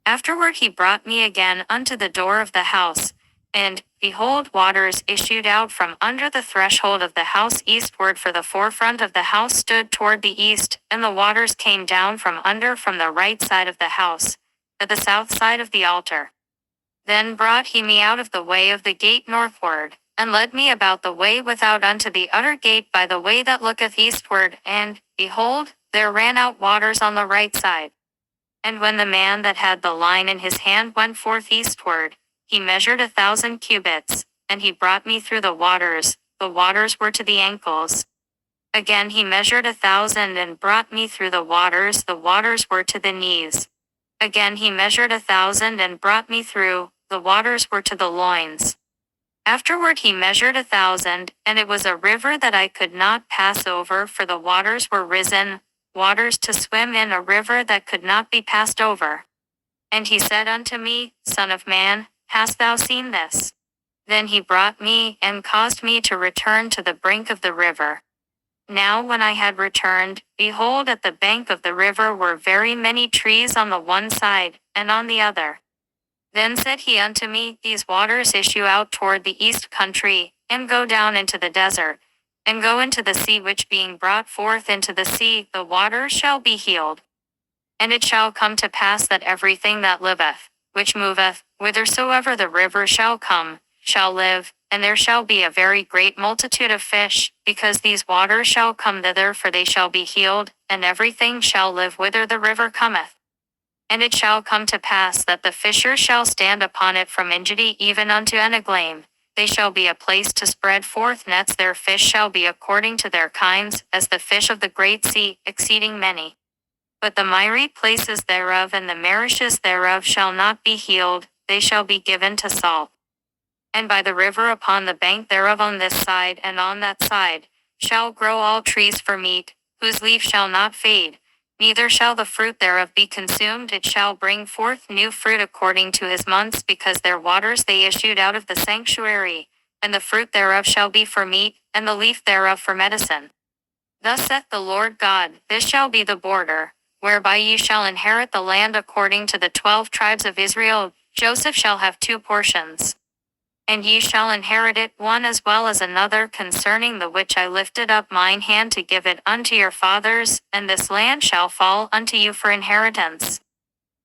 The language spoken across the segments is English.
Afterward he brought me again unto the door of the house, and, behold, waters issued out from under the threshold of the house eastward, for the forefront of the house stood toward the east, and the waters came down from under from the right side of the house, at the south side of the altar. Then brought he me out of the way of the gate northward, and led me about the way without unto the utter gate by the way that looketh eastward, and, behold, there ran out waters on the right side. And when the man that had the line in his hand went forth eastward, he measured 1,000 cubits, and he brought me through the waters were to the ankles. Again he measured 1,000 and brought me through the waters were to the knees. Again he measured 1,000 and brought me through, the waters were to the loins. Afterward he measured 1,000, and it was a river that I could not pass over, for the waters were risen, waters to swim in, a river that could not be passed over. And he said unto me, Son of man, hast thou seen this? Then he brought me, and caused me to return to the brink of the river. Now when I had returned, behold, at the bank of the river were very many trees on the one side, and on the other. Then said he unto me, These waters issue out toward the east country, and go down into the desert, and go into the sea, which being brought forth into the sea, the waters shall be healed. And it shall come to pass that everything that liveth, which moveth, whithersoever the river shall come, shall live, and there shall be a very great multitude of fish, because these waters shall come thither, for they shall be healed, and everything shall live whither the river cometh. And it shall come to pass that the fishers shall stand upon it from Engedi even unto Eneglaim. They shall be a place to spread forth nets. Their fish shall be according to their kinds, as the fish of the great sea, exceeding many. But the miry places thereof and the marishes thereof shall not be healed, they shall be given to salt. And by the river upon the bank thereof on this side and on that side, shall grow all trees for meat, whose leaf shall not fade, neither shall the fruit thereof be consumed. It shall bring forth new fruit according to his months, because their waters they issued out of the sanctuary, and the fruit thereof shall be for meat, and the leaf thereof for medicine. Thus saith the Lord God, This shall be the border, whereby ye shall inherit the land according to the 12 tribes of Israel. Joseph shall have 2 portions. And ye shall inherit it, one as well as another, concerning the which I lifted up mine hand to give it unto your fathers, and this land shall fall unto you for inheritance.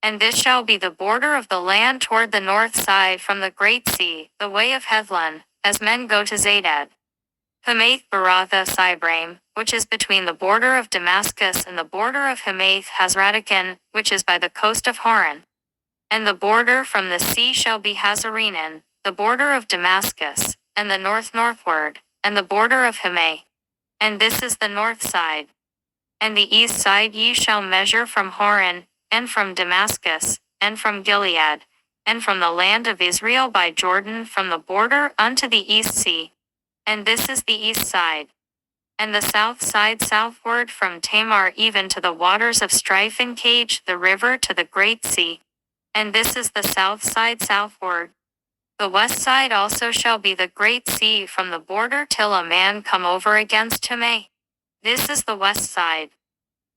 And this shall be the border of the land toward the north side from the great sea, the way of Hethlon, as men go to Zedad. Hamath Baratha Sibraim, which is between the border of Damascus and the border of Hamath Hazratakan, which is by the coast of Haran. And the border from the sea shall be Hazarenan, the border of Damascus, and the northward, and the border of Hamath. And this is the north side. And the east side ye shall measure from Haran, and from Damascus, and from Gilead, and from the land of Israel by Jordan, from the border unto the east sea. And this is the east side. And the south side southward from Tamar even to the waters of Strife and Cage, the river to the great sea. And this is the south side southward. The west side also shall be the great sea from the border till a man come over against Hamath. This is the west side.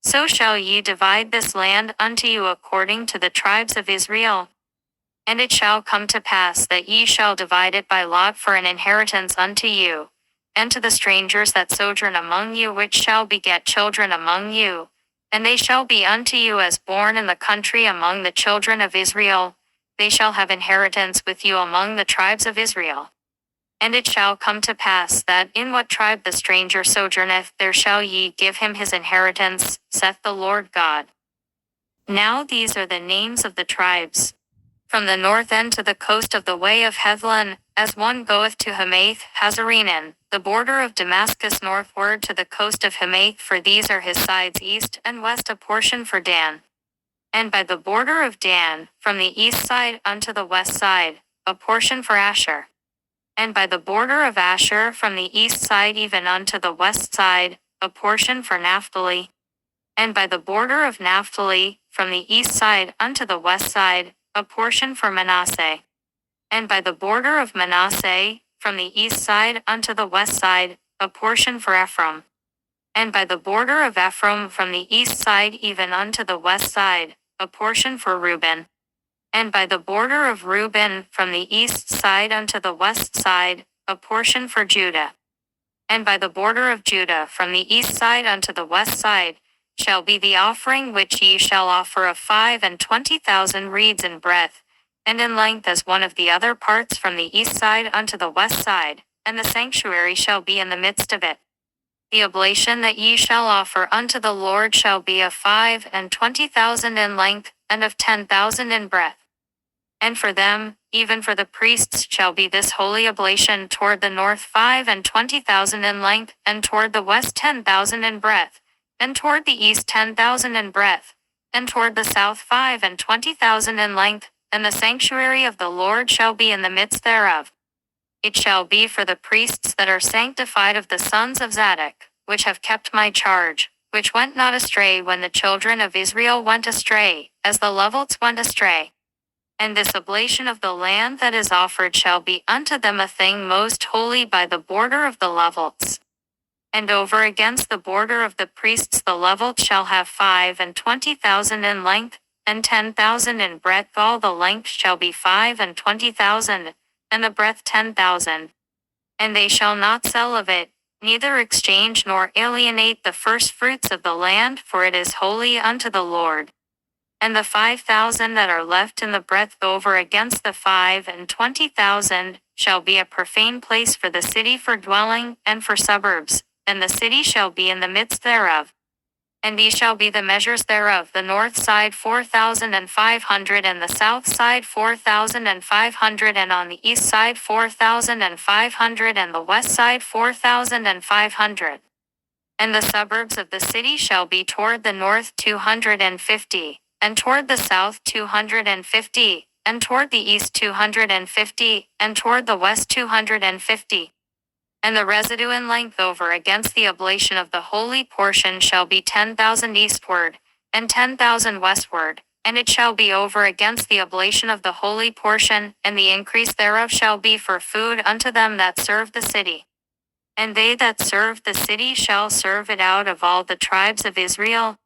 So shall ye divide this land unto you according to the tribes of Israel. And it shall come to pass that ye shall divide it by lot for an inheritance unto you, and to the strangers that sojourn among you, which shall beget children among you, and they shall be unto you as born in the country among the children of Israel. They shall have inheritance with you among the tribes of Israel. And it shall come to pass that in what tribe the stranger sojourneth, there shall ye give him his inheritance, saith the Lord God. Now these are the names of the tribes. From the north end to the coast of the way of Hethlon, as one goeth to Hamath Hazarenan, the border of Damascus northward to the coast of Hamath, for these are his sides east and west, a portion for Dan. And by the border of Dan, from the east side unto the west side, a portion for Asher. And by the border of Asher from the east side even unto the west side, a portion for Naphtali. And by the border of Naphtali, from the east side unto the west side, a portion for Manasseh. And by the border of Manasseh, from the east side unto the west side, a portion for Ephraim. And by the border of Ephraim from the east side even unto the west side, a portion for Reuben. And by the border of Reuben from the east side unto the west side, a portion for Judah. And by the border of Judah from the east side unto the west side, shall be the offering which ye shall offer of 25,000 reeds in breadth, and in length as one of the other parts from the east side unto the west side, and the sanctuary shall be in the midst of it. The oblation that ye shall offer unto the Lord shall be of 25,000 in length, and of 10,000 in breadth. And for them, even for the priests, shall be this holy oblation toward the north 25,000 in length, and toward the west 10,000 in breadth, and toward the east 10,000 in breadth, and toward the south 25,000 in length, and the sanctuary of the Lord shall be in the midst thereof. It shall be for the priests that are sanctified of the sons of Zadok, which have kept my charge, which went not astray when the children of Israel went astray, as the Levites went astray. And this oblation of the land that is offered shall be unto them a thing most holy by the border of the Levites. And over against the border of the priests the Levites shall have 25,000 in length, and 10,000 in breadth. All the length shall be 25,000, and the breadth 10,000. And they shall not sell of it, neither exchange nor alienate the first fruits of the land, for it is holy unto the Lord. And the 5,000 that are left in the breadth over against the 25,000 shall be a profane place for the city for dwelling, and for suburbs, and the city shall be in the midst thereof. And these shall be the measures thereof: the north side 4,500, and the south side 4,500, and on the east side 4,500, and the west side 4,500. And the suburbs of the city shall be toward the north 250, and toward the south 250, and toward the east 250, and toward the west 250. And the residue in length over against the oblation of the holy portion shall be 10,000 eastward, and 10,000 westward, and it shall be over against the oblation of the holy portion, and the increase thereof shall be for food unto them that serve the city. And they that serve the city shall serve it out of all the tribes of Israel.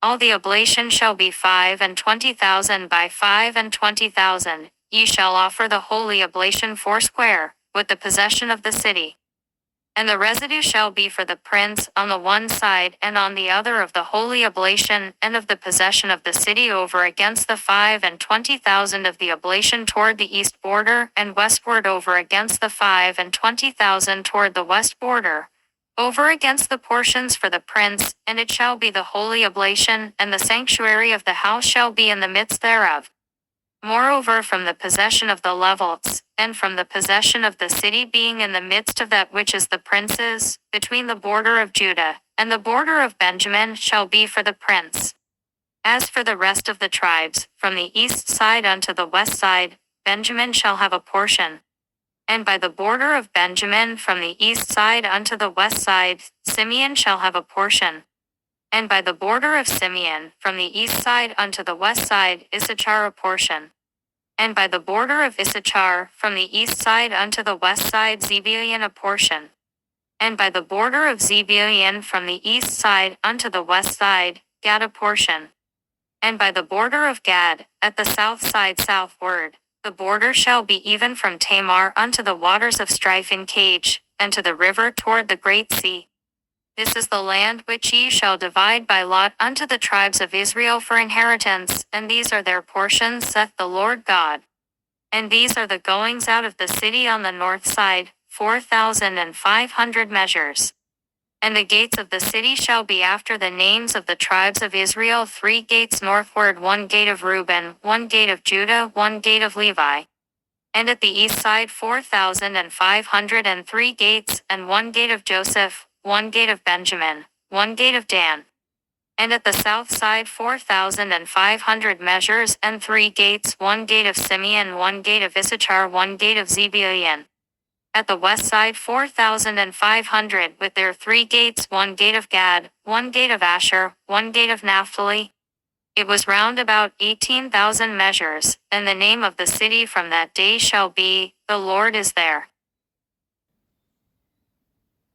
All the oblation shall be 25,000 by 25,000. Ye shall offer the holy oblation foursquare, with the possession of the city. And the residue shall be for the prince on the one side and on the other of the holy oblation, and of the possession of the city over against the 25,000 of the oblation toward the east border, and westward over against the 25,000 toward the west border, over against the portions for the prince, and it shall be the holy oblation, and the sanctuary of the house shall be in the midst thereof. Moreover, from the possession of the Levites, and from the possession of the city being in the midst of that which is the prince's, between the border of Judah and the border of Benjamin, shall be for the prince. As for the rest of the tribes, from the east side unto the west side, Benjamin shall have a portion. And by the border of Benjamin from the east side unto the west side, Simeon shall have a portion. And by the border of Simeon, from the east side unto the west side, Issachar a portion. And by the border of Issachar, from the east side unto the west side, Zebulun a portion. And by the border of Zebulun, from the east side unto the west side, Gad a portion. And by the border of Gad, at the south side southward, the border shall be even from Tamar unto the waters of strife in Cage, and to the river toward the great sea. This is the land which ye shall divide by lot unto the tribes of Israel for inheritance, and these are their portions, saith the Lord God. And these are the goings out of the city on the north side, 4,500 measures. And the gates of the city shall be after the names of the tribes of Israel: 3 gates northward, 1 gate of Reuben, 1 gate of Judah, 1 gate of Levi. And at the east side 4,503 gates, and 1 gate of Joseph, 1 gate of Benjamin, 1 gate of Dan. And at the south side 4,500 measures, and 3 gates, 1 gate of Simeon, 1 gate of Issachar, 1 gate of Zebulun. At the west side 4,500 with their 3 gates, 1 gate of Gad, 1 gate of Asher, 1 gate of Naphtali. It was round about 18,000 measures, and the name of the city from that day shall be, The Lord is there.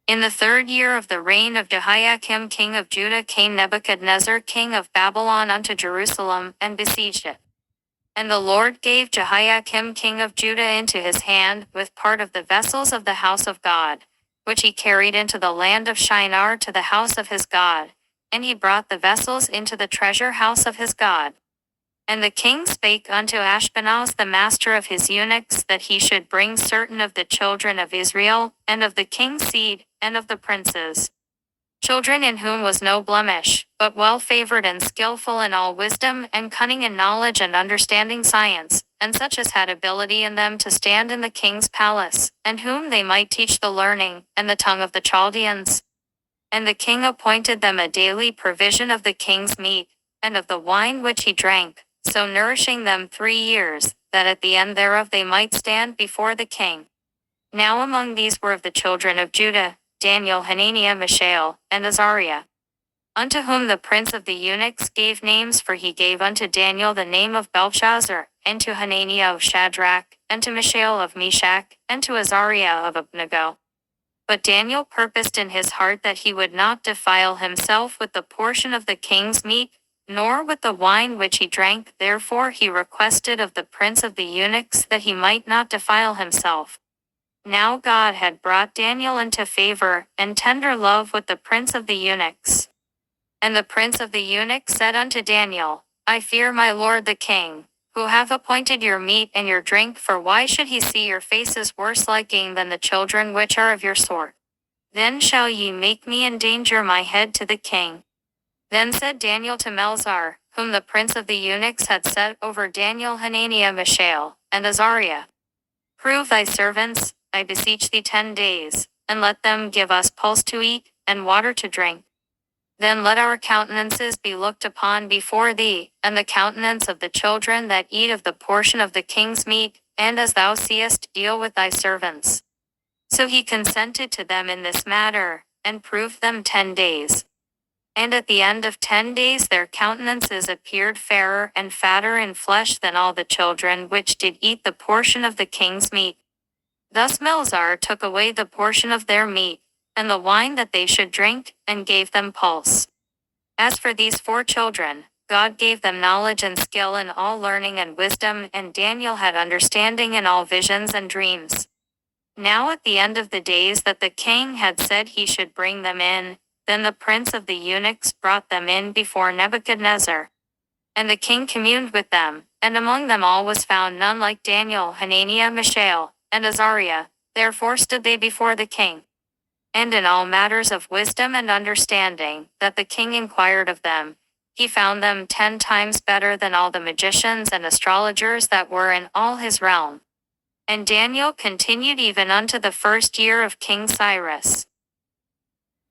In the 3rd year of the reign of Jehoiakim king of Judah came Nebuchadnezzar king of Babylon unto Jerusalem, and besieged it. And the Lord gave Jehoiakim king of Judah into his hand, with part of the vessels of the house of God, which he carried into the land of Shinar to the house of his God. And he brought the vessels into the treasure house of his God. And the king spake unto Ashpenaz the master of his eunuchs, that he should bring certain of the children of Israel, and of the king's seed, and of the princes, children in whom was no blemish, but well favored and skillful in all wisdom, and cunning in knowledge and understanding science, and such as had ability in them to stand in the king's palace, and whom they might teach the learning, and the tongue of the Chaldeans. And the king appointed them a daily provision of the king's meat, and of the wine which he drank, so nourishing them 3 years, that at the end thereof they might stand before the king. Now among these were of the children of Judah, Daniel, Hananiah, Mishael, and Azariah, unto whom the prince of the eunuchs gave names, for he gave unto Daniel the name of Belshazzar, and to Hananiah of Shadrach, and to Mishael of Meshach, and to Azariah of Abednego. But Daniel purposed in his heart that he would not defile himself with the portion of the king's meat, nor with the wine which he drank. Therefore he requested of the prince of the eunuchs that he might not defile himself. Now God had brought Daniel into favor and tender love with the prince of the eunuchs. And the prince of the eunuchs said unto Daniel, I fear my lord the king, who hath appointed your meat and your drink, for why should he see your faces worse liking than the children which are of your sort? Then shall ye make me endanger my head to the king. Then said Daniel to Melzar, whom the prince of the eunuchs had set over Daniel, Hananiah, Mishael, and Azariah, prove thy servants, I beseech thee, 10 days, and let them give us pulse to eat, and water to drink. Then let our countenances be looked upon before thee, and the countenance of the children that eat of the portion of the king's meat, and as thou seest, deal with thy servants. So he consented to them in this matter, and proved them 10 days. And at the end of 10 days their countenances appeared fairer and fatter in flesh than all the children which did eat the portion of the king's meat. Thus Melzar took away the portion of their meat, and the wine that they should drink, and gave them pulse. As for these 4 children, God gave them knowledge and skill in all learning and wisdom, and Daniel had understanding in all visions and dreams. Now at the end of the days that the king had said he should bring them in, then the prince of the eunuchs brought them in before Nebuchadnezzar. And the king communed with them, and among them all was found none like Daniel, Hananiah, Mishael, and Azariah. Therefore stood they before the king. And in all matters of wisdom and understanding, that the king inquired of them, he found them 10 times better than all the magicians and astrologers that were in all his realm. And Daniel continued even unto the 1st year of King Cyrus.